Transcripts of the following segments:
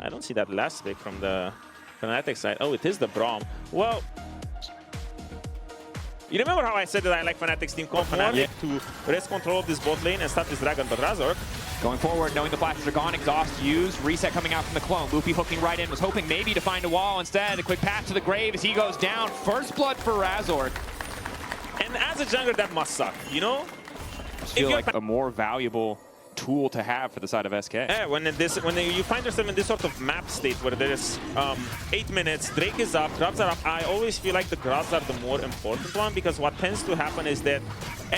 I don't see that last pick from the Fnatic side. Oh, it is the Braum. Well, you remember how I said that I like Fnatic's team comp Fnatic to rest control of this bot lane and stop this dragon, but Razork going forward, knowing the flashes are gone, exhaust used, reset coming out from the clone. Lupi hooking right in, was hoping maybe to find a wall instead. A quick pass to the grave as he goes down. First blood for Razork. And as a jungler, that must suck, you know? I feel like a more valuable tool to have for the side of SK. Yeah, when you find yourself in this sort of map state where there's 8 minutes, Drake is up, grabs are up, I always feel like the grabs are the more important one, because what tends to happen is that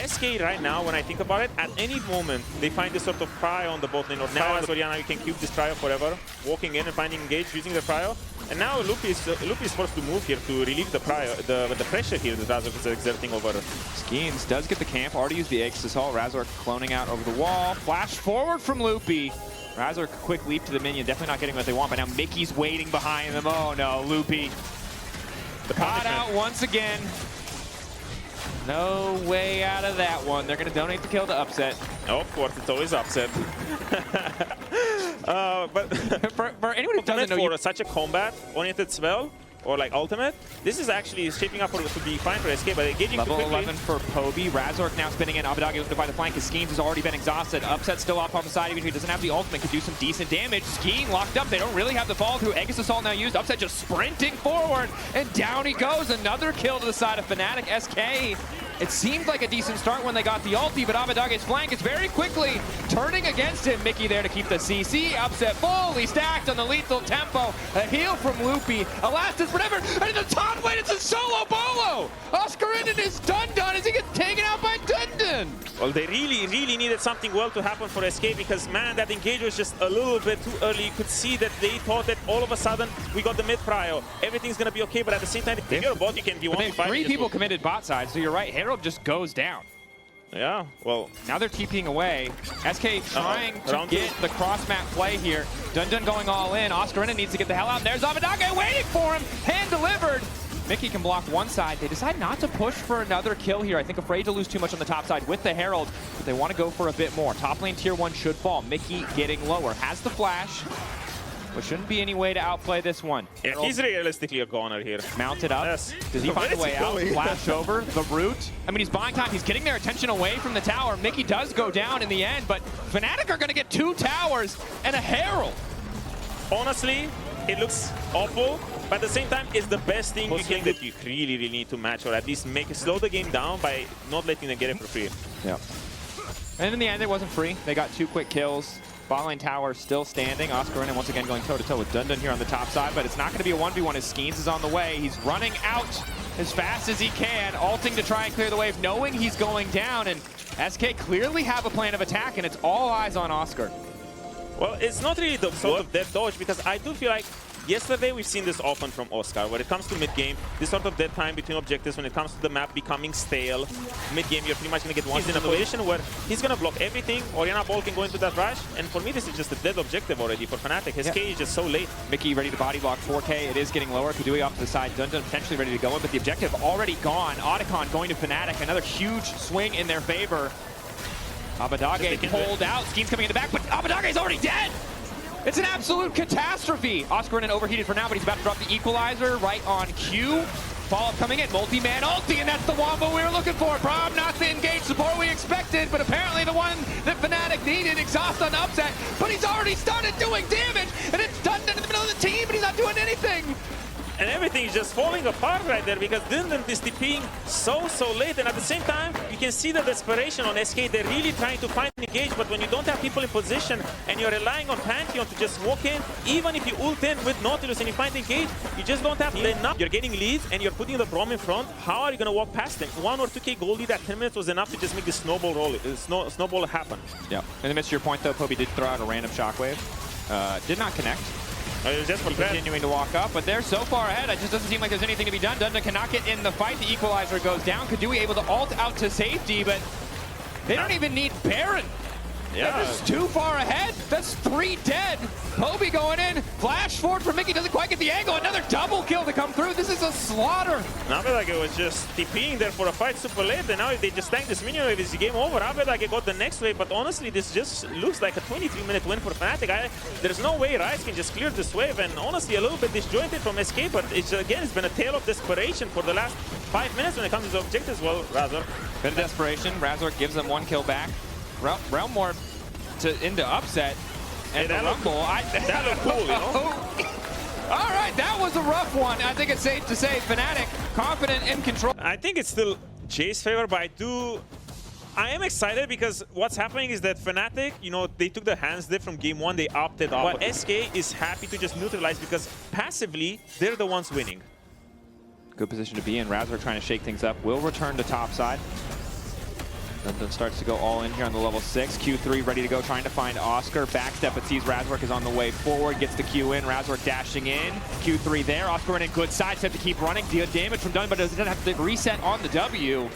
SK right now, when I think about it, at any moment they find this sort of prio on the bot lane, or now as Orianna you can cube this prio forever, walking in and finding engage using the prio. And now Lupi is forced to move here to relieve the pressure here that Razork is exerting over. Skeens does get the camp, already used the Aegis Assault. Razork cloning out over the wall. Flash forward from Lupi. Razork, quick leap to the minion, definitely not getting what they want, but now Mickey's waiting behind them. Oh no, Lupi. Caught out once again. No way out of that one. They're going to donate the kill to Upset. Oh, of course, it's always Upset. But for anyone who doesn't know, for such a combat-oriented spell, or like ultimate, this is actually shaping up to be fine for SK, but engaging level too quickly. 11 for Poby. Razork now spinning in. Abadagi looking to find the flank. His Skeens has already been exhausted. Upset still off on the side, even if he doesn't have the ultimate, could do some decent damage. Skeen locked up. They don't really have the follow through. Aegis Assault now used. Upset just sprinting forward, and down he goes. Another kill to the side of Fnatic. SK. It seemed like a decent start when they got the ulti, but Abadage's flank is very quickly turning against him. Mickey there to keep the CC. Upset fully stacked on the lethal tempo. A heal from Lupi. Elastis, whatever. And in the top lane, it's a solo bolo. Oscarinen is done as he gets taken out by Dundun. Well, they really needed something well to happen for SK, because, man, that engage was just a little bit too early. You could see that they thought that all of a sudden we got the mid prio. Everything's going to be okay, but at the same time, if you're a bot, you can be 1v5. 3 people committed bot side, so you're right. Herald just goes down. Yeah, well. Now they're TPing away. SK trying to get the cross-map play here. Dundun going all in. Oscarina needs to get the hell out. And there's Abadage waiting for him. Hand delivered. Mickey can block one side. They decide not to push for another kill here. I think afraid to lose too much on the top side with the Herald, but they want to go for a bit more. Top lane tier 1 should fall. Mickey getting lower. Has the flash. But shouldn't be any way to outplay this one. Yeah, Herald he's realistically a goner here. mounted up. Yes. Does he find a way out? Flash over the root. I mean, he's buying time. He's getting their attention away from the tower. Mickey does go down in the end, but Fnatic are going to get 2 towers and a Herald. Honestly, it looks awful, but at the same time, it's the best thing you can that you really need to match, or at least slow the game down by not letting them get it for free. Yeah. And in the end, it wasn't free. They got 2 quick kills. Bot lane tower still standing. Oscarina once again going toe-to-toe with Dundun here on the top side, but it's not going to be a 1v1 as Skeens is on the way. He's running out as fast as he can, ulting to try and clear the wave, knowing he's going down, and SK clearly have a plan of attack, and it's all eyes on Oscar. Well, it's not really the sort of dead dodge, because I do feel like yesterday we've seen this often from Oscar. When it comes to mid-game, this sort of dead time between objectives, when it comes to the map becoming stale, mid-game you're pretty much going to get one in a position where he's going to block everything. Orianna Ball can go into that rush, and for me this is just a dead objective already for Fnatic. His K is just so late. Mickey ready to body block 4K. It is getting lower. Kadui off to the side. Dundun potentially ready to go in, but the objective already gone. Otacon going to Fnatic. Another huge swing in their favor. Abadage pulled out. Skeens coming in the back, but Abadage is already dead. It's an absolute catastrophe. Oscarinen overheated for now, but he's about to drop the equalizer right on cue. Follow-up coming in, multi-man ulti, and that's the wombo we were looking for. Braum not the engaged support we expected, but apparently the one that Fnatic needed. Exhaust on Upset, but he's already started doing damage, and it's Dundun in the middle of the team, but he's not doing anything. And everything is just falling apart right there, because Dundun is TPing so late, and at the same time you can see the desperation on SK. They're really trying to find an engage, but when you don't have people in position and you're relying on Pantheon to just walk in, even if you ult in with Nautilus and you find engage, you just don't have enough. You're getting leads and you're putting the Braum in front. How are you going to walk past them? 1 or 2k gold lead at 10 minutes was enough to just make the snowball happen. Yeah. And to miss your point though, Poby did throw out a random shockwave. Did not connect. Just continuing to walk up, but they're so far ahead, it just doesn't seem like there's anything to be done. Dundun cannot get in the fight. The equalizer goes down. Kadui able to ult out to safety, but they don't even need Baron. Yeah. They're just too far ahead. That's 3 dead. Poby going in. Flash forward for Mickey. Doesn't quite get the angle. Another double kill to come through. This is a slaughter. Abedage was just TPing there for a fight super late, and now if they just tank this minion wave, it's game over. Abedage got the next wave, but honestly, this just looks like a 23-minute win for Fnatic. There's no way Rise can just clear this wave, and honestly, a little bit disjointed from SK, but it's been a tale of desperation for the last 5 minutes when it comes to the objectives. Well, Razor. Bit of desperation. Razor gives them 1 kill back. Realm Morph into upset. And the Rumble. That looked cool, you know? All right, that was a rough one. I think it's safe to say Fnatic confident in control. I think it's still Jay's favor, but I am excited because what's happening is that Fnatic, you know, they took the hands dip from game 1, they opted out. But SK is happy to just neutralize because passively, they're the ones winning. Good position to be in. Razor trying to shake things up. Will return to top side. Then starts to go all in here on the level 6. Q3 ready to go, trying to find Oscar. Backstep, but sees Razork is on the way forward. Gets the Q in. Razork dashing in. Q3 there. Oscar in a good sidestep to keep running. Deal damage from Dun, but doesn't have to reset on the W.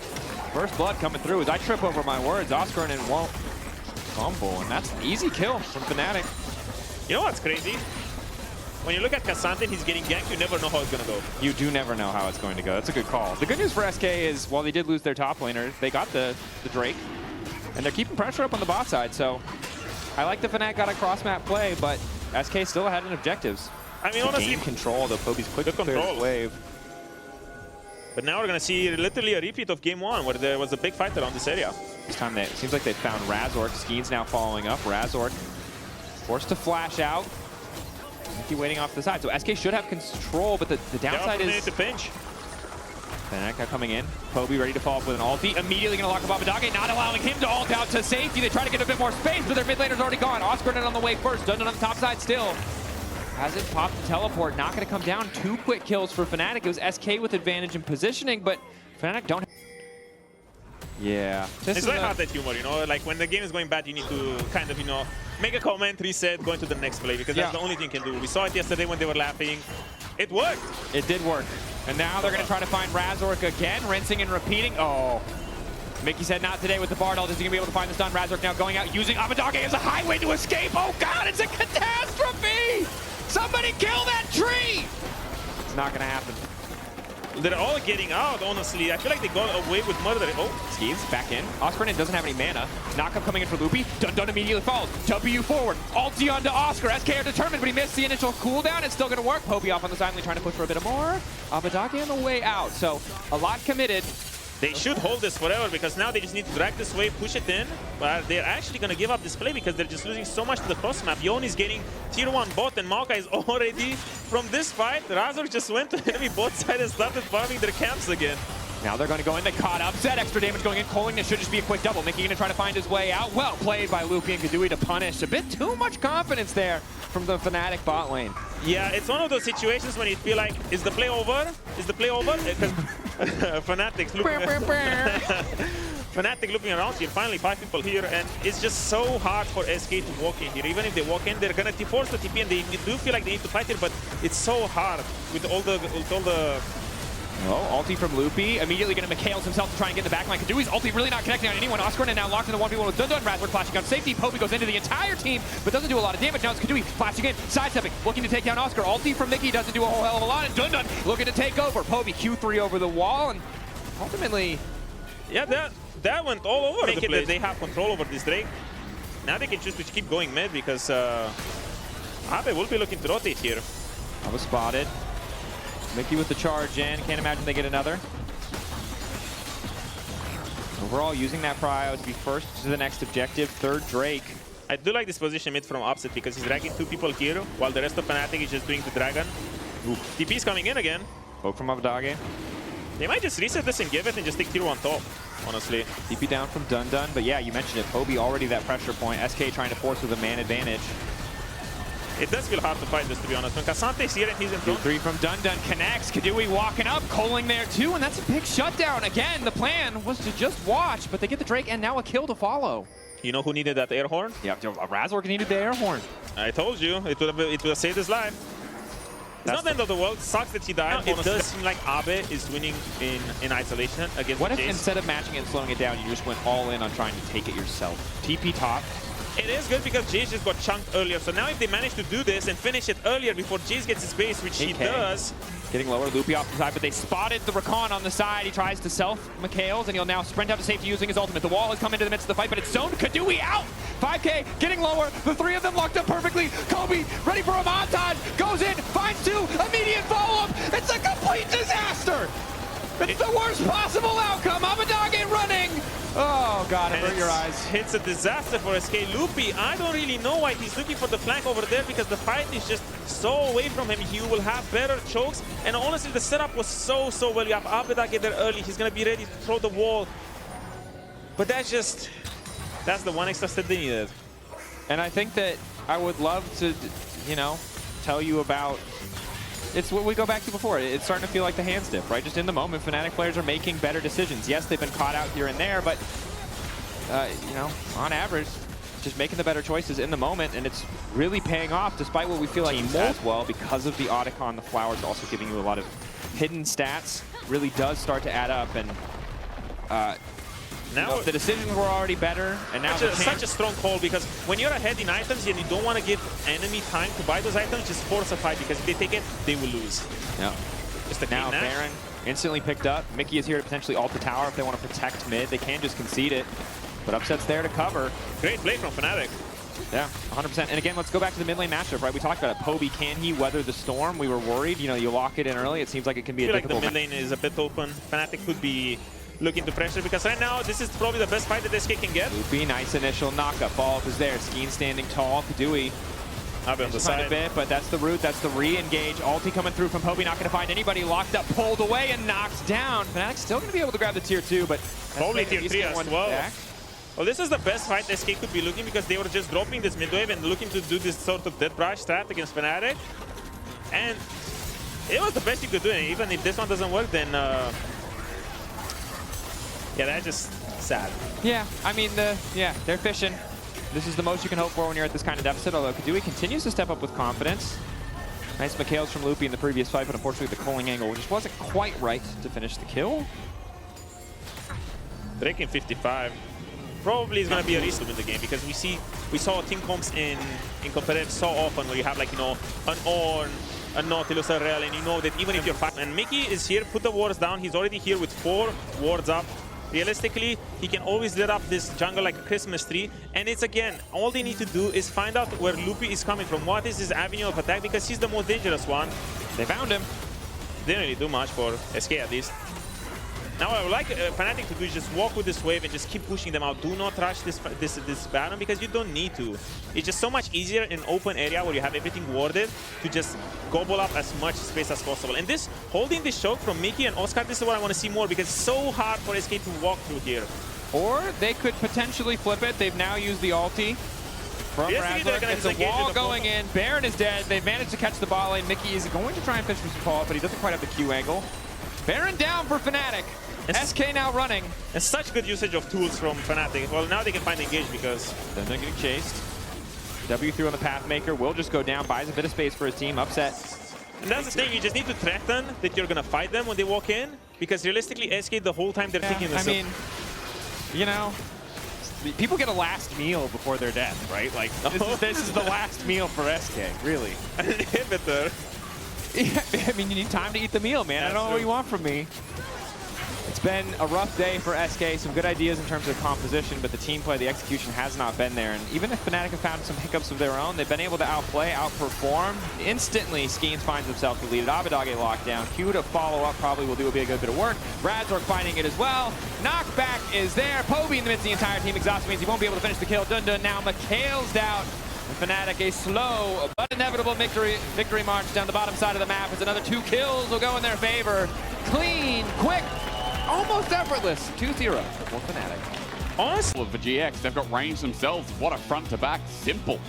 First blood coming through as I trip over my words. Oscar in won't fumble, and that's an easy kill from Fnatic. You know what's crazy? When you look at Cassandra and he's getting ganked, you never know how it's going to go. You do never know how it's going to go. That's a good call. The good news for SK is, while they did lose their top laner, they got the Drake, and they're keeping pressure up on the bot side. So I like the Fnatic got a cross-map play, but SK still ahead in objectives. I mean, honestly, game control, though. Poby's quick to clear his wave. But now we're going to see literally a repeat of game 1, where there was a big fight around this area. This time it seems like they found Razork. Skeen's now following up. Razork forced to flash out. Mickey waiting off the side. So SK should have control, but the downside is... the pinch. Fnatic coming in. Poby ready to follow up with an ulti. Immediately going to lock up Abedage, not allowing him to ult out to safety. They try to get a bit more space, but their mid laner's already gone. Oscar on the way first. Dun on the top side still. Hasn't popped the teleport. Not going to come down. 2 quick kills for Fnatic. It was SK with advantage in positioning, but Fnatic don't have... Yeah. It's like hard that humor, you know? Like, when the game is going bad, you need to kind of, you know, make a comment, reset, go into the next play, because that's the only thing you can do. We saw it yesterday when they were laughing. It worked. It did work. And now they're going to try to find Razork again, rinsing and repeating. Oh. Mickey said not today with the Bard ult. Is he going to be able to find the stun? Razork now going out, using Abedage as a highway to escape. Oh, God, it's a catastrophe! Somebody kill that tree! It's not going to happen. They're all getting out, honestly. I feel like they got away with murder. Oh, Skeeves back in. Oscar doesn't have any mana. Knockup coming in for Loopy. Dun immediately falls. W forward. Ulti onto Oscar. SK are determined, but he missed the initial cooldown. It's still going to work. Poby off on the side, trying to push for a bit more. Abedage on the way out. So a lot committed. They should hold this forever because now they just need to drag this wave, push it in. But they're actually going to give up this play because they're just losing so much to the cross map. Yoni's getting tier 1 bot and Maokai is already from this fight. Razor just went to enemy bot side and started farming their camps again. Now they're going to go in. They caught upset. Extra damage going in. Coling, this should just be a quick double. Mickey going to try to find his way out. Well played by Loopy and Kadui to punish. A bit too much confidence there from the Fnatic bot lane. Yeah, it's one of those situations when you feel like, is the play over? Is the play over? Because Fnatic's looping. Fnatic looping around here. Finally, 5 people here, and it's just so hard for SK to walk in here. Even if they walk in, they're gonna force the TP, and they do feel like they need to fight here, but it's so hard with all the. Oh, ulti from Loopy. Immediately going to McHale's himself to try and get in the back line. Kadui's ulti really not connecting on anyone. Oscar and now locked in the 1v1 with Dun. Razork flashing on safety. Poby goes into the entire team, but doesn't do a lot of damage. Now it's Kadui flashing in, sidestepping, looking to take down Oscar. Ulti from Mickey doesn't do a whole hell of a lot, and Dun looking to take over. Poby Q3 over the wall, and ultimately... Yeah, that went all over the place. They have control over this Drake. Now they can choose to keep going mid because Abe will be looking to rotate here. I was spotted. Mickey with the charge in. Can't imagine they get another. Overall, using that prio to be first to the next objective. 3rd Drake. I do like this position mid from Upset because he's dragging 2 people here while the rest of Fnatic is just doing the dragon. TP's coming in again. Poke from Abedage. They might just reset this and give it and just take tier 1 top, honestly. TP down from Dun, but yeah, you mentioned it. Poby already that pressure point. SK trying to force with a man advantage. It does feel hard to fight this, to be honest. When Cassante's here and he's in front. 3 from Dun connects. Kadui walking up, Coling there too, and that's a big shutdown. Again, the plan was to just watch, but they get the Drake and now a kill to follow. You know who needed that air horn? Yeah, Razork needed the air horn. I told you, it would have saved his life. It's not the end of the world. Sucks that he died. It does seem like Abe is winning in isolation against What if Jace. Instead of matching it and slowing it down, you just went all in on trying to take it yourself? TP top. It is good because Jace just got chunked earlier. So now if they manage to do this and finish it earlier before Jace gets his base, which he does. Getting lower, Loopy off the side, but they spotted the Rakan on the side. He tries to self Mikhails, and he'll now sprint out to safety using his ultimate. The wall has come into the midst of the fight, but it's zoned. Kadui out! 5K getting lower. The three of them locked up perfectly. Kobe ready for a montage. Goes in, finds two, immediate follow-up. It's a complete disaster! It's the worst possible outcome. Abadage running. Oh, God, it hurt your eyes. It's a disaster for SK. Loopy, I don't really know why he's looking for the flank over there because the fight is just so away from him. He will have better chokes. And honestly, the setup was so well. You have Abadage there early. He's going to be ready to throw the wall. But that's the one extra step they needed. And I think that I would love to, you know, tell you about... It's what we go back to before. It's starting to feel like the hand stiff, right? Just in the moment, Fnatic players are making better decisions. Yes, they've been caught out here and there, but, you know, on average, just making the better choices in the moment, and it's really paying off despite what we feel like as well because of the Audicon. The flowers also giving you a lot of hidden stats. Really does start to add up, and now the decisions were already better, and now such a strong call because when you're ahead in items and you don't want to give enemy time to buy those items, just force a fight because if they take it, they will lose. Yeah. Just a now Baron instantly picked up. Mickey is here to potentially ult the tower if they want to protect mid. They can just concede it, but Upset's there to cover. Great play from Fnatic. Yeah, 100%. And again, let's go back to the mid lane matchup, right? We talked about it. Poby, can he weather the storm? We were worried. You know, you lock it in early. It seems like it can be a difficult. The mid lane is a bit open. Fnatic could be looking to pressure because right now this is probably the best fight that SK can get. Loopy, nice initial knockup. Follow-up is there. Skeen standing tall. Kadui on the side. A bit, but that's the route. That's the re-engage. Ulti coming through from Poby. Not going to find anybody. Locked up, pulled away, and knocked down. Fnatic's still going to be able to grab the tier 2, but probably tier 3 as well. Back. Well, this is the best fight SK could be looking because they were just dropping this mid wave and looking to do this sort of dead brush strat against Fnatic. And it was the best you could do. And even if this one doesn't work, then yeah, that's just sad. Yeah, I mean, they're fishing. This is the most you can hope for when you're at this kind of deficit, although Kadui continues to step up with confidence. Nice Mikhails from Loopy in the previous fight, but unfortunately the calling angle just wasn't quite right to finish the kill. Drake in 55. Probably is going to be a resume in the game because we saw team comps in competitive so often where you have like, you know, an Ornn, a Nautilus, a Rel, and you know that even if you're fighting. And Mickey is here, put the wards down. He's already here with 4 wards up. Realistically, he can always lit up this jungle like a Christmas tree. And it's again, all they need to do is find out where Loopy is coming from. What is his avenue of attack? Because he's the most dangerous one. They found him. Didn't really do much for SK at least. Now I would like Fnatic to do is just walk with this wave and just keep pushing them out. Do not rush this Baron because you don't need to. It's just so much easier in open area where you have everything warded to just gobble up as much space as possible. And this, holding this choke from Mickey and Oscar, this is what I want to see more because it's so hard for SK to walk through here. Or they could potentially flip it. They've now used the ulti from Razork. It's a wall going in. Baron is dead. They've managed to catch the bot lane. Mickey is going to try and fish for some call, but he doesn't quite have the Q angle. Baron down for Fnatic. SK now running. And such good usage of tools from Fnatic. Well, now they can find engage because they're getting chased. W3 on the Pathmaker will just go down, buys a bit of space for his team. Upset. And that's the thing, you just need to threaten that you're going to fight them when they walk in. Because realistically, SK the whole time they're thinking this. I mean, you know, people get a last meal before they're dead, right? Like, this is the last meal for SK, really. An inhibitor. Yeah, I mean, you need time to eat the meal, man. I don't know what you want from me. It's been a rough day for SK. Some good ideas in terms of composition, but the team play, the execution has not been there. And even if Fnatic have found some hiccups of their own, they've been able to outplay, outperform. Instantly, Skeens finds himself deleted. Abadage lockdown. Q to follow up probably will do a good bit of work. Razork finding it as well. Knockback is there. Poby in the midst of the entire team. Exhaust means he won't be able to finish the kill. Dun now. Mikhails down. And Fnatic a slow but inevitable victory march down the bottom side of the map as another 2 kills will go in their favor. Clean, quick, almost effortless. 2-0 for Fnatic. Honestly, for GX, they've got range themselves. What a front to back. Simple.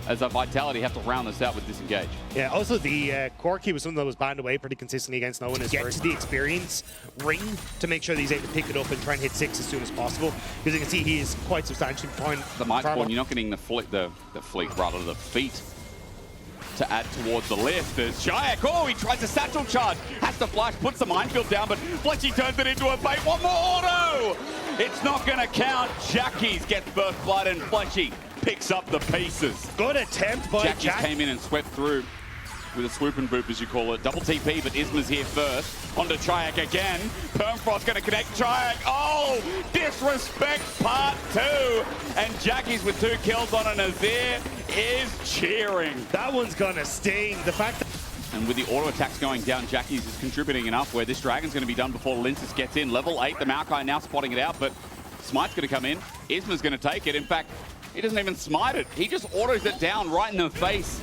As a Vitality have to round this out with disengage. Yeah, also the core key was something that was banned away pretty consistently against no one. Is get to the experience ring to make sure that he's able to pick it up and try and hit 6 as soon as possible. Because you can see he is quite substantially behind the mic spawn. You're not getting the feet to add towards the lift. There's GIANTX. Oh, he tries a satchel charge. Has to flash, puts the minefield down, but Fletchy turns it into a bait. One more auto! It's not going to count. Jackies gets first blood, and Fletchy picks up the pieces. Good attempt by Jack just Jack. came in and swept through with a swoop and boop, as you call it. Double TP, but Isma's here first. Onto Chiak again. Permfrost going to connect Chiak. Oh, disrespect part 2. And Jackie's with 2 kills on, and Azir is cheering. That one's gonna sting. The fact that And with the auto attacks going down, Jackie's is contributing enough where this Dragon's going to be done before Lintus gets in. Level 8, the Maokai now spotting it out, but Smite's going to come in. Isma's going to take it. In fact, he doesn't even smite it. He just autos it down right in the face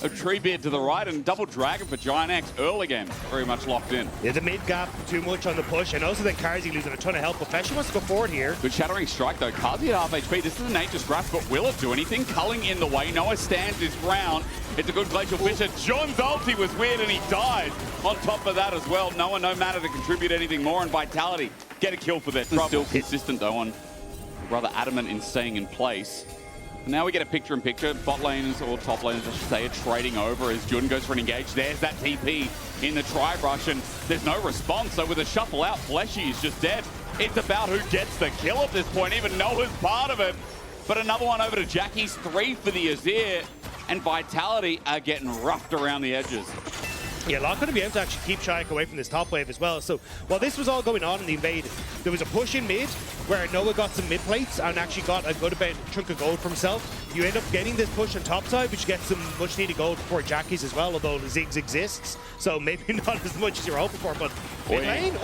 of Treebeard to the right, and double Dragon for GIANTX. Earl again, very much locked in. the mid gap too much on the push, and also then Karzi losing a ton of health. But Fleshy wants to go forward here. Good Shattering Strike though. Kazi at half HP. This is an Nature's Grasp, but will it do anything? Culling in the way. Noah stands his ground. It's a good Glacial Fissure. John's ulti was weird and he died. On top of that as well, Noah no matter to contribute anything more, and Vitality get a kill for their trouble. Still consistent though on rather adamant in staying in place. And now we get a picture-in-picture. Bot laners, or top laners, I should say, are trading over as Jun goes for an engage. There's that TP in the tri-brush, and there's no response. So with a shuffle out, Fleshy is just dead. It's about who gets the kill at this point. Even Noah's part of it. But another one over to Jackie's. 3 for the Azir. And Vitality are getting roughed around the edges. Yeah, Locke going to be able to actually keep Chiak away from this top wave as well. So while this was all going on in the invade, there was a push in mid where Noah got some mid plates and actually got a good chunk of gold for himself. You end up getting this push on top side, which gets some much needed gold for Jackie's as well, although Ziggs exists. So maybe not as much as you're hoping for, but mid lane,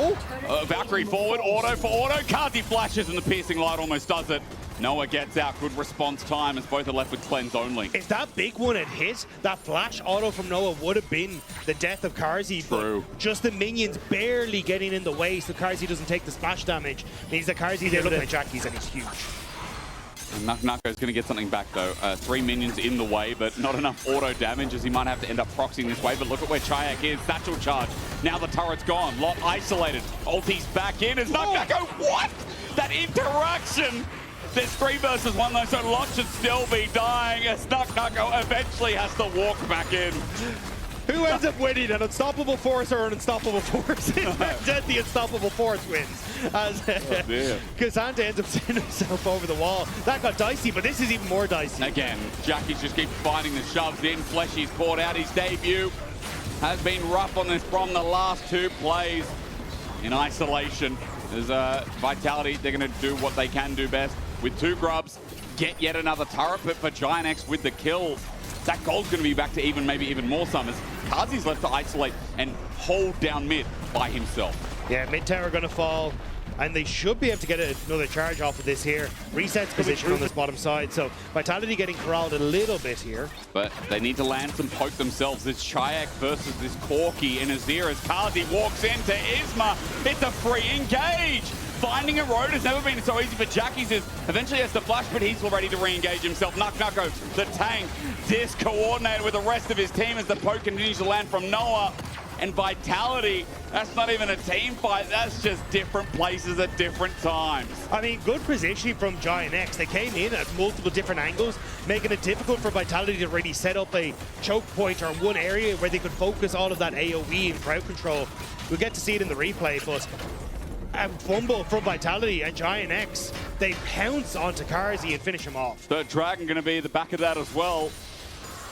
Valkyrie forward, auto for auto. Kazi flashes and the piercing light almost does it. Noah gets out, good response time as both are left with cleanse only. If that big one had hit, that flash auto from Noah would have been the death of Karzi. True. But just the minions barely getting in the way so Karzi doesn't take the splash damage. Means that Karzi's able to Jackie's and he's huge. And Nako's going to get something back though. 3 minions in the way, but not enough auto damage as he might have to end up proxying this way. But look at where Chiak is. Satchel charge. Now the turret's gone. Lot isolated. Ulti's back in as Nako. What? That interaction! There's 3 versus 1 though, so Lot should still be dying as Nako eventually has to walk back in. Who ends up winning, an unstoppable force or an unstoppable force? Instead, the unstoppable force wins. As Kazanta ends up sending himself over the wall. That got dicey, but this is even more dicey. Again, Jackie's just keeps finding the shoves in. Fleshy's caught out. His debut has been rough on this from the last 2 plays in isolation. There's Vitality, they're going to do what they can do best. With 2 grubs, get yet another turret, but for GIANTX with the kill, that gold's going to be back to maybe even more summers. Kazi's left to isolate and hold down mid by himself. Yeah, mid tower going to fall, and they should be able to get another charge off of this here. Resets position on this bottom side, so Vitality getting corralled a little bit here. But they need to land some poke themselves. It's Chiak versus this Corki and Azir as Kazi walks into Isma. It's a free engage. Finding a road has never been so easy for Jackie's. Eventually has to flash, but he's ready to re-engage himself. Nako, the tank, discoordinated with the rest of his team as the poke continues to land from Noah. And Vitality, that's not even a team fight. That's just different places at different times. I mean, good positioning from GIANTX. They came in at multiple different angles, making it difficult for Vitality to really set up a choke point or one area where they could focus all of that AoE and crowd control. We'll get to see it in the replay, but a fumble from Vitality and GIANTX, they pounce onto Karzi and finish him off. The Dragon going to be the back of that as well.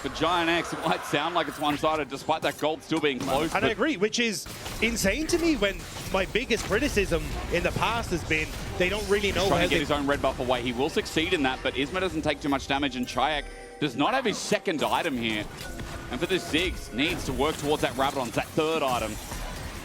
For GIANTX, it might sound like it's one-sided despite that gold still being close. And I agree, which is insane to me when my biggest criticism in the past has been they don't really know trying how to get his own red buff away. He will succeed in that, but Isma doesn't take too much damage, and Chiak does not have his second item here. And for this Ziggs, needs to work towards that Rabadon, that 3rd item.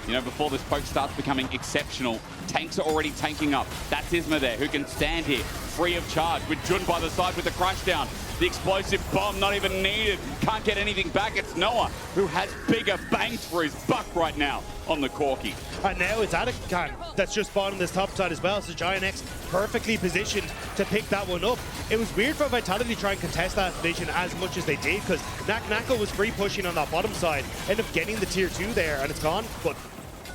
You know, before this poke starts becoming exceptional. Tanks are already tanking up. That's Isma there, who can stand here, free of charge, with Jun by the side with the crash down. The explosive bomb not even needed. Can't get anything back. It's Noah, who has bigger bangs for his buck right now on the Corki. And now it's Atakan that's just spawned on this top side as well. So GIANTX perfectly positioned to pick that one up. It was weird for Vitality to try and contest that vision as much as they did, because Nako was free pushing on that bottom side, ended up getting the tier 2 there, and it's gone. But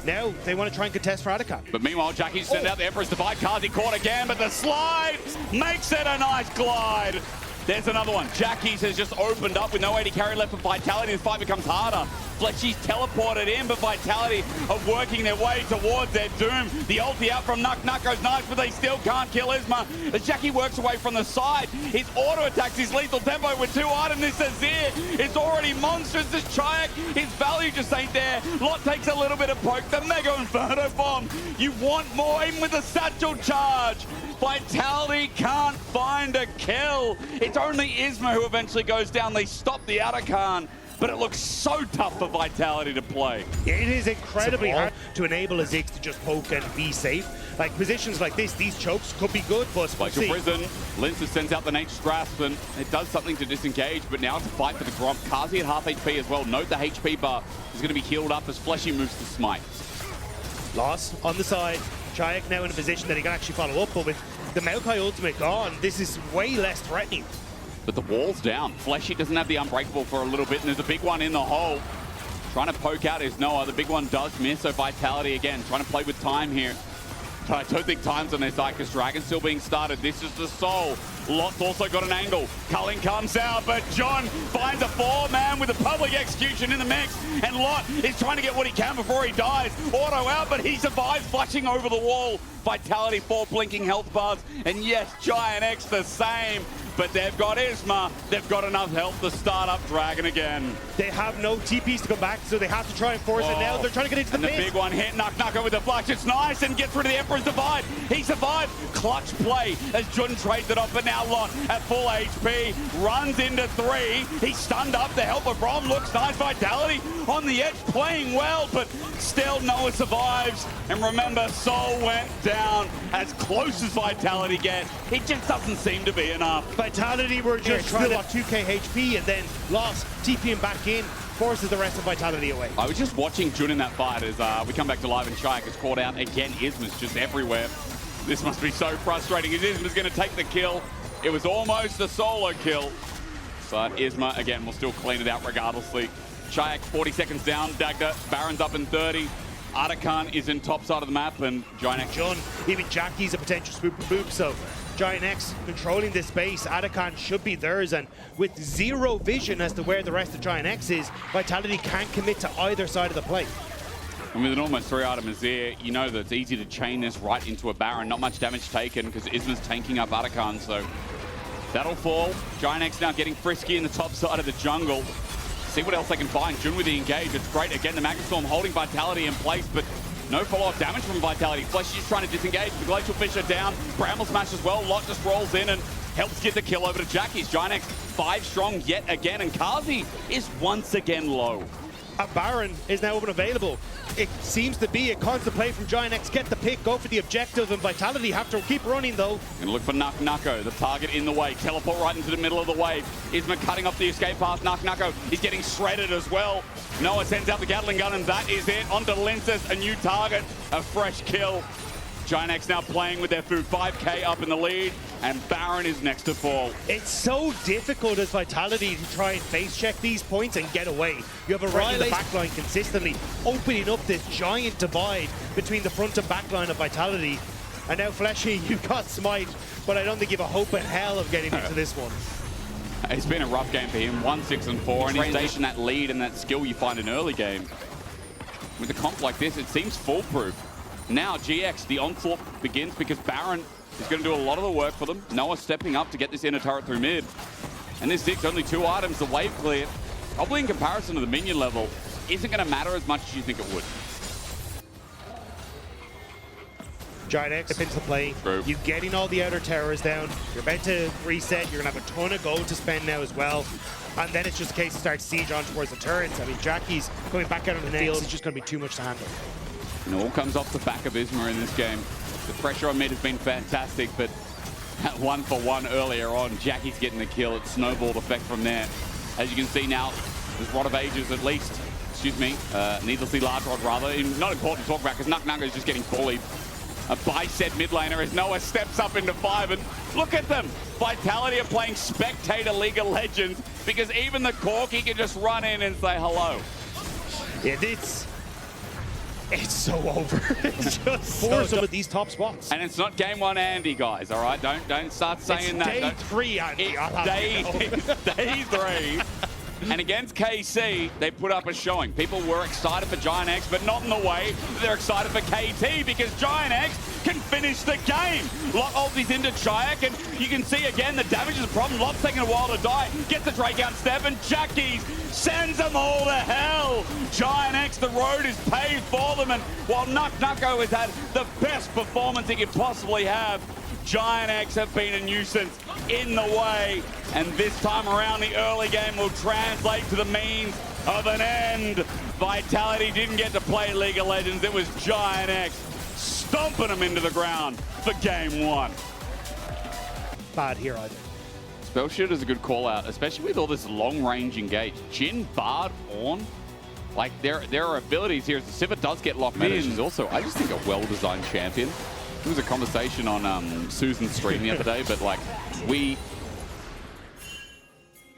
now they want to try and contest for Atakan. But meanwhile, Jackie's sent out the Emperor's Divide. Kazi caught again, but the slide makes it a nice glide. There's another one. Jackie's has just opened up with no AD carry left for Vitality. This fight becomes harder. Fleshy's teleported in, but Vitality are working their way towards their doom. The ulti out from Nuck goes nice, but they still can't kill Isma. As Jackie works away from the side, his auto attacks his lethal tempo with 2 items. This Azir is already monstrous. This Triac, his value just ain't there. Lot takes a little bit of poke. The Mega Inferno Bomb. You want more, even with the satchel charge. Vitality can't find a kill. It's only Isma who eventually goes down. They stop the Arakan, but it looks so tough for Vitality to play. It is incredibly hard to enable a Ziggs to just poke and be safe. Like positions like this, these chokes could be good, but we'll see. Prison, Lince sends out the Nature's Grasp, and it does something to disengage, but now it's a fight for the Gromp. Kazi at half HP as well. Note the HP bar is going to be healed up as Fleshy moves to smite. Loss on the side. GIANTX now in a position that he can actually follow up, but with the Maokai ultimate gone, this is way less threatening. But the wall's down. Fleshy doesn't have the Unbreakable for a little bit, and there's a big one in the hole. Trying to poke out is Noah. The big one does miss, so Vitality again trying to play with time here. But I don't think time's on their side because Dragon's still being started. This is the Soul. Lot's also got an angle. Culling comes out, but John finds a 4-man with a public execution in the mix. And Lot is trying to get what he can before he dies. Auto out, but he survives, flashing over the wall. Vitality 4 blinking health bars. And yes, GIANTX the same. But they've got Isma. They've got enough health to start up Dragon again. They have no TPs to come back, so they have to try and force it now. They're trying to get into the pit. And the big one hit Nuck with the flash. It's nice and gets rid of the Emperor's Divide. He survived. Clutch play as Jun trades it off, but now Lot at full HP runs into 3. He's stunned up. The help of Brom looks nice. Vitality on the edge playing well, but still Noah survives. And remember, Soul went down as close as Vitality get. It just doesn't seem to be enough. Vitality were just trying to 2k HP and then lost, TPing back in, forces the rest of Vitality away. I was just watching Jun in that fight as we come back to live and GIANTX gets caught out again. Isma's just everywhere. This must be so frustrating as Isma's going to take the kill. It was almost a solo kill, but Isma again will still clean it out regardlessly. GIANTX 40 seconds down, Dagda, Baron's up in 30. Arakan is in top side of the map and GIANTX. Jun, even Jackie's a potential spook, so GIANTX controlling this space. Arakan should be theirs, and with zero vision as to where the rest of GIANTX is, Vitality can't commit to either side of the play. And with an almost 3-item Azir, you know that it's easy to chain this right into a Baron. Not much damage taken because Isma's tanking up Arakan, so that'll fall. GIANTX now getting frisky in the top side of the jungle. See what else they can find. Jun with the engage, it's great. Again, the Magnustorm holding Vitality in place, but no follow-up damage from Vitality. Flesh is trying to disengage. The Glacial Fisher down. Bramble Smash as well. Lot just rolls in and helps get the kill over to Jackie's. GIANTX 5 strong yet again, and Kazi is once again low. A Baron is now available. It seems to be a constant play from GIANTX. Get the pick, go for the objective, and Vitality have to keep running though. Gonna look for Nucko, the target in the way. Teleport right into the middle of the wave. Isma cutting off the escape path. Nucko is getting shredded as well. Noah sends out the Gatling gun, and that is it. Onto Linces, a new target, a fresh kill. GIANTX now playing with their food. 5k up in the lead, and Baron is next to fall. It's so difficult as Vitality to try and face check these points and get away. You have a Riley in the backline consistently opening up this giant divide between the front and back line of Vitality. And now Fleshy, you've got Smite, but I don't think you have a hope in hell of getting into this one. It's been a rough game for him. 1-6-4, and he's station that lead and that skill you find in early game. With a comp like this, it seems foolproof. Now GX, the onslaught begins because Baron is going to do a lot of the work for them. Noah stepping up to get this inner turret through mid. And this Ziggs, only 2 items, the wave clear. Probably in comparison to the minion level, isn't going to matter as much as you think it would. GIANTX into play. True. You're getting all the outer towers down. You're about to reset. You're going to have a ton of gold to spend now as well. And then it's just a case to start siege on towards the turrets. I mean, Jackie's coming back out on the field. It's just going to be too much to handle. And it all comes off the back of Isma in this game. The pressure on mid has been fantastic, but at 1-for-1 earlier on, Jackie's getting the kill. It snowballed effect from there. As you can see now, there's Rod of Ages at least. Excuse me, needlessly large Rod rather. Not important to talk about because Nuck is just getting bullied. By said mid laner as Noah steps up into 5, and look at them. Vitality are playing Spectator League of Legends because even the Corki can just run in and say hello. Yeah, it's so over. It's just for some of these top spots. And it's not game 1 Andy, guys, all right? Don't start saying it's that. Day 3, Andy. It's day 3. And against KC, they put up a showing. People were excited for GIANTX, but not in the way that they're excited for KT, because GIANTX can finish the game. Lot ultis into Chayak, and you can see again the damage is a problem. Lot's taking a while to die. Gets the Drake out step, and Jackies sends them all to hell. GIANTX, the road is paved for them, and while Nucko has had the best performance he could possibly have, GIANTX have been a nuisance in the way, and this time around the early game will translate to the means of an end. Vitality didn't get to play League of Legends. It was GIANTX stomping them into the ground for game one. Bad here, I think. Spell Shield is a good call out, especially with all this long range engage. Jhin, Bard, Ornn, like there are abilities here. Sivir does get locked in. Is also, I just think, a well-designed champion. There was a conversation on Susan's stream the other day, but like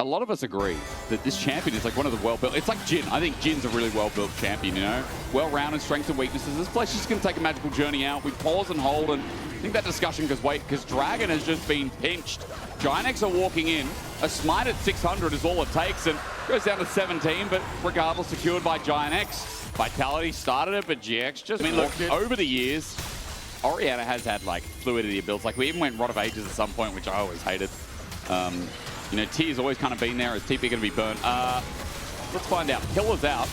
a lot of us agree that this champion is like one of the well-built. It's like Jhin. I think Jin's a really well-built champion, you know? Well-rounded strengths and weaknesses. This Flesh is going to take a magical journey out. We pause and hold, and I think that discussion goes wait, because Dragon has just been pinched. GIANTX are walking in. A smite at 600 is all it takes, and goes down to 17, but regardless, secured by GIANTX. Vitality started it, but GX just, I mean, look, over the years, Orianna has had like fluidity builds. Like we even went Rod of Ages at some point, which I always hated. You know, T's always kind of been there. Is TP going to be burnt? Let's find out. Killer's out.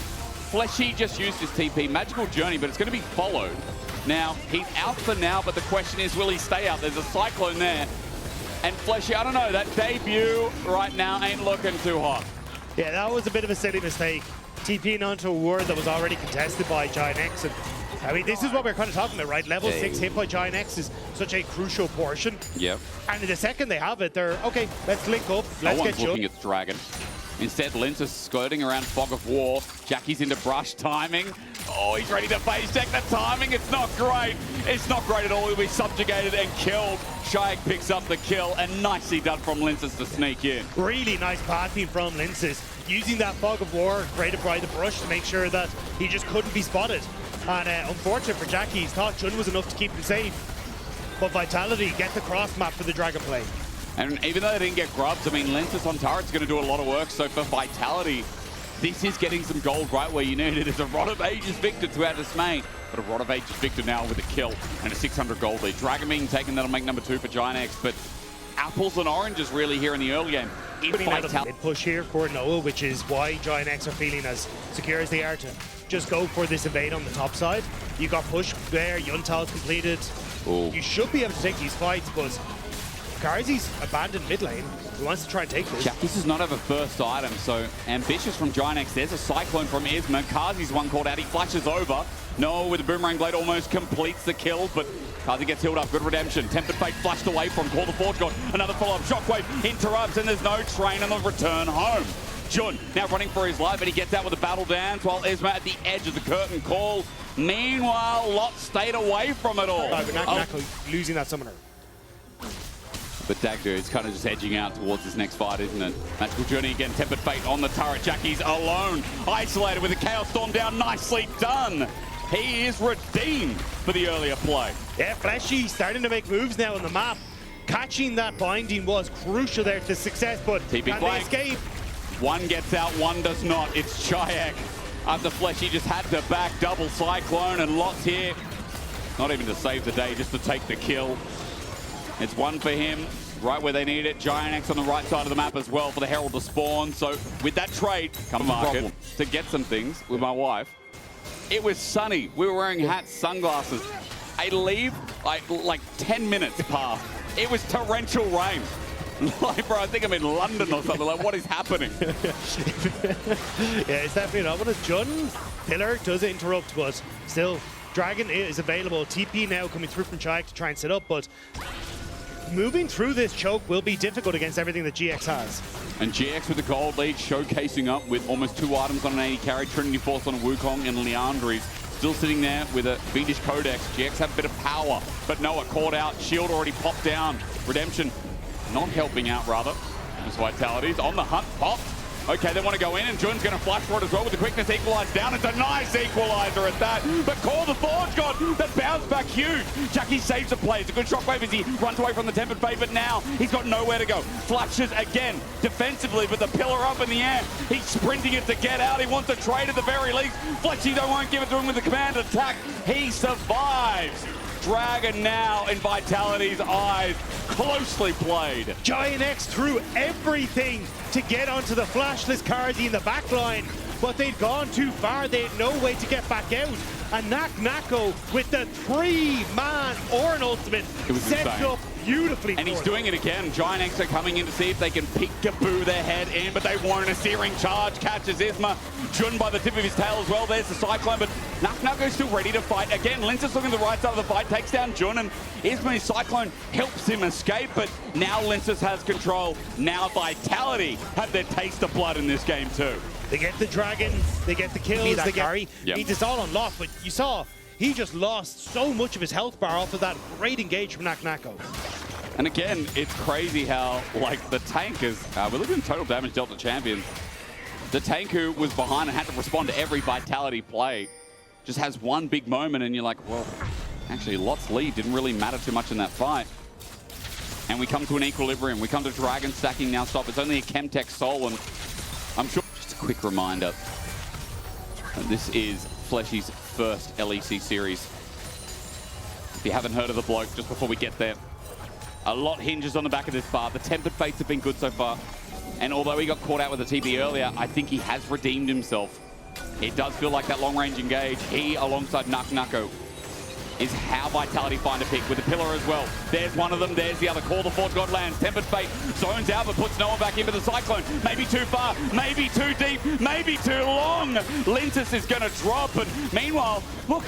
Fleshy just used his TP. Magical Journey, but it's going to be followed. Now, he's out for now, but the question is, will he stay out? There's a Cyclone there. And Fleshy, I don't know, that debut right now ain't looking too hot. Yeah, that was a bit of a silly mistake. TPing onto a ward that was already contested by GIANTX. And I mean, this is what we're kind of talking about, right? Level 6 hit by GIANTX is such a crucial portion. Yep. And in the second they have it, they're, okay, let's link up, let's get looking at the Dragon. Instead, Lince is skirting around Fog of War. Jackie's into brush timing. Oh, he's ready to phase check the timing. It's not great. It's not great at all. He'll be subjugated and killed. Shayak picks up the kill, and nicely done from Linces to sneak in. Really nice pathing from Linces. Using that Fog of War created by the brush to make sure that he just couldn't be spotted. And unfortunate for Jackie, he thought Jun was enough to keep him safe. But Vitality get the cross map for the Dragon play. And even though they didn't get grubs, I mean, Linces on turret's going to do a lot of work. So for Vitality, this is getting some gold right where you need it. It's a Rod of Ages victor to our dismay. But a Rod of Ages victor now with a kill and a 600 gold lead. Dragon being taken, that'll make number 2 for GIANTX. But apples and oranges really here in the early game. Putting out a mid push here for Noah, which is why GIANTX are feeling as secure as they are to just go for this evade on the top side. You got push there, Yuntal's completed. Ooh. You should be able to take these fights, but Karzi's abandoned mid lane. He wants to try and take this. This does not have a first item, so ambitious from GIANTX. There's a Cyclone from Isma. Karzi's one called out. He flashes over. Noah with the Boomerang Blade almost completes the kill, but Karzi gets healed up. Good redemption. Tempted Fate flashed away from Call the Forge God. Another follow-up. Shockwave interrupts, and there's no train on the return home. Jun now running for his life, but he gets out with a battle dance while Isma at the edge of the curtain call. Meanwhile, Lot stayed away from it all. Nako losing that summoner. But Dagger is kind of just edging out towards this next fight, isn't it? Magical Journey again, Tempered Fate on the turret. Jackie's alone, isolated with a Chaos Storm down. Nicely done. He is redeemed for the earlier play. Yeah, Fleshy starting to make moves now on the map. Catching that binding was crucial there to success, but can they escape? One gets out, one does not. It's Chayak. After Fleshy just had to back double Cyclone, and Lot's here. Not even to save the day, just to take the kill. It's one for him, right where they need it. GIANTX on the right side of the map as well for the Herald to spawn. So with that trade comes the problem. To get some things with my wife. It was sunny. We were wearing hats, sunglasses. I leave, like 10 minutes past. It was torrential rain. Like, bro, I think I'm in London or something. Like, what is happening? Yeah, it's definitely not. What is Jun? Pillar does interrupt, but still, Dragon is available. TP now coming through from Chayak to try and set up, but moving through this choke will be difficult against everything that GX has. And GX with the gold lead, showcasing up with almost 2 items on an 80 carry. Trinity Force on a Wukong, and Leandri's still sitting there with a Fiendish Codex. GX have a bit of power, but Noah caught out. Shield already popped down. Redemption not helping out, rather. As Vitality's on the hunt. Pop. Okay, they want to go in, and Jun's going to flash for it as well with the quickness equalize down. It's a nice equalizer at that. But Call the Forge God, that bounce back huge. Jackie saves the play. It's a good shockwave as he runs away from the Tempered Fate, but now he's got nowhere to go. Flashes again defensively, but the pillar up in the air. He's sprinting it to get out. He wants to trade at the very least. Flexi though won't give it to him with the command attack. He survives. Dragon now in Vitality's eyes. Closely played. GIANTX threw everything to get onto the flashless Carzzy in the back line, but they'd gone too far. They had no way to get back out. And Nako with the 3-man Ornn ultimate sets up beautifully. And he's doing it again. GIANTX are coming in to see if they can peek-a-boo their head in, but they won't. A searing charge catches Isma. Jun by the tip of his tail as well. There's the Cyclone, but Nako's still ready to fight. Again, Lince's looking to the right side of the fight, takes down Jun, and Isma's Cyclone helps him escape, but now Lince's has control. Now Vitality have their taste of blood in this game too. They get the dragon, they get the kills, they get He's all unlocked, but you saw he just lost so much of his health bar off of that great engage from Nako. And again, it's crazy how, like, the tank is, we're looking at total damage dealt to champions. The tank who was behind and had to respond to every Vitality play just has one big moment, and you're like, well, actually, Lot's lead didn't really matter too much in that fight. And we come to an equilibrium. We come to Dragon stacking now stop. It's only a Chemtech Soul, and I'm sure, just a quick reminder, this is Fleshy's first LEC series. If you haven't heard of the bloke, just before we get there, a lot hinges on the back of this bar. The Tempered Fates have been good so far. And although he got caught out with the TP earlier, I think he has redeemed himself. It does feel like that long-range engage. He, alongside Nako, is how Vitality find a pick with the pillar as well. There's one of them, there's the other. Call the Forge God lands. Tempered Fate zones out, but puts no one back into the Cyclone. Maybe too far, maybe too deep, maybe too long. Lintus is going to drop, but meanwhile, look,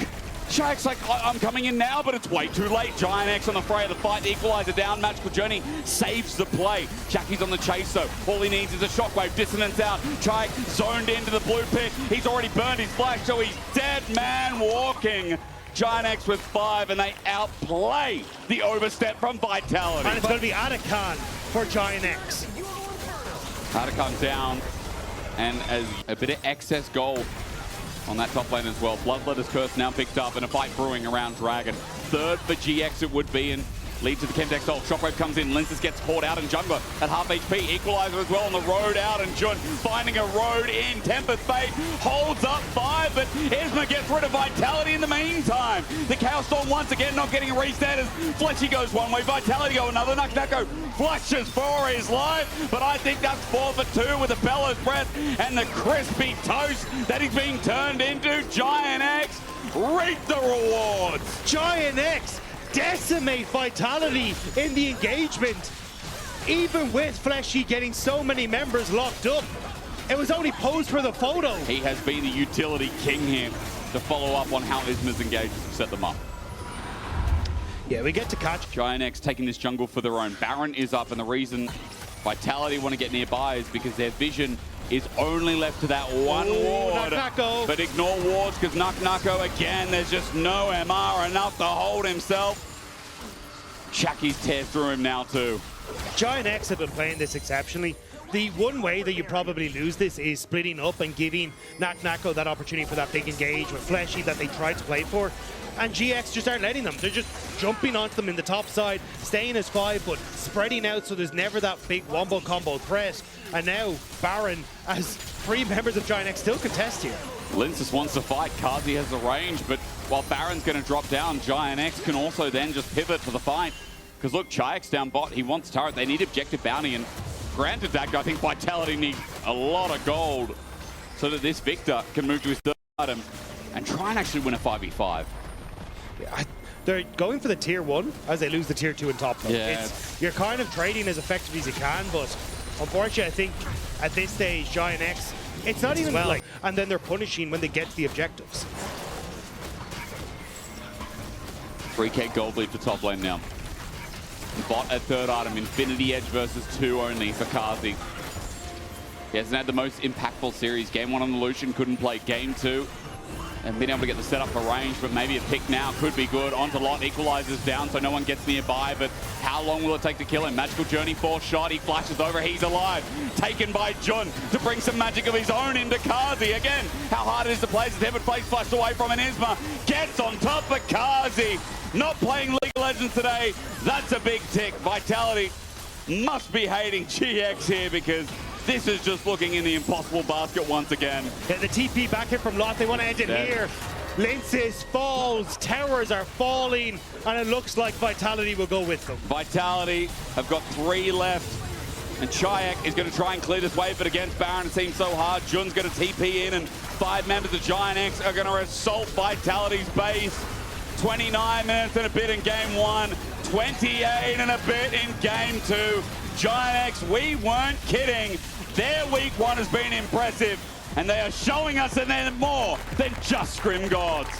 Shaq's like, I'm coming in now, but it's way too late. GIANTX on the fray of the fight. The equalizer down. Magical Journey saves the play. Jackie's on the chase, though. All he needs is a shockwave. Dissonance out. Chai zoned into the blue pit. He's already burned his flash, so he's dead man walking. GIANTX with 5, and they outplay the overstep from Vitality. And it's going to be Atakan for GIANTX. Atakan down, and as a bit of excess gold on that top lane as well. Bloodletter's Curse now picked up, and a fight brewing around Dragon. Third for GX it would be, and lead to the Chemtech Soul. Shockwave comes in, Linces gets caught out, and Jungler at half HP. Equalizer as well on the road out, and Jun finding a road in. Tempered Fate holds up 5, but Isma gets rid of Vitality in the meantime. The Chaos Storm once again not getting a reset as Fletchy goes one way, Vitality go another. Nako flushes for his life, but I think that's 4 for 2 with the Bellows Breath and the crispy toast that he's being turned into. GIANTX reap the rewards. GIANTX decimate Vitality in the engagement. Even with Fleshy getting so many members locked up, it was only posed for the photo. He has been the utility king here to follow up on how Isma's engaged to set them up. Yeah, we get to catch. GIANTX taking this jungle for their own. Baron is up, and the reason Vitality want to get nearby is because their vision is only left to that one ward. Nako. But ignore wards because Nako again, there's just no MR enough to hold himself. Shaki's tears through him now too. GIANTX have been playing this exceptionally. The one way that you probably lose this is splitting up and giving Nako that opportunity for that big engage with Fleshy that they tried to play for. And GX just aren't letting them. They're just jumping onto them in the top side, staying as 5, but spreading out so there's never that big wombo combo threat. And now Baron, as 3 members of GIANTX still contest here. Linces wants to fight. Carzzy has the range, but while Baron's going to drop down, GIANTX can also then just pivot to the fight. Because look, Chayek's down bot. He wants turret. They need objective bounty, and granted that, I think Vitality needs a lot of gold so that this Victor can move to his 3rd item and try and actually win a 5v5. Yeah, they're going for the tier 1 as they lose the tier 2 in top. Yeah. You're kind of trading as effectively as you can, but unfortunately, I think at this stage, GIANTX, it's not even like, and then they're punishing when they get to the objectives. 3k gold lead for top lane now. Bot at 3rd item, Infinity Edge versus 2 only for Carzzy. He hasn't had the most impactful series. Game 1 on the Lucian, couldn't play. Game 2, And being able to get the setup for range, but maybe a pick now could be good. Onto Lot, equalizes down so no one gets nearby, but how long will it take to kill him? Magical Journey, 4th shot, he flashes over, he's alive. Taken by Jun to bring some magic of his own into Kazi. Again, how hard it is to play as Heaven Face flashed away from an Isma. Gets on top of Kazi. Not playing League of Legends today. That's a big tick. Vitality must be hating GX here because this is just looking in the impossible basket once again. Yeah, the TP back here from Lot, they want to end it here. Linces falls, towers are falling, and it looks like Vitality will go with them. Vitality have got 3 left, and GIANTX is going to try and clear this wave, but against Baron it seems so hard. Jun's going to TP in, and 5 members of GIANTX are going to assault Vitality's base. 29 minutes and a bit in game 1, 28 and a bit in game 2. GIANTX, we weren't kidding. Their week 1 has been impressive, and they are showing us that they're more than just Scrim Gods.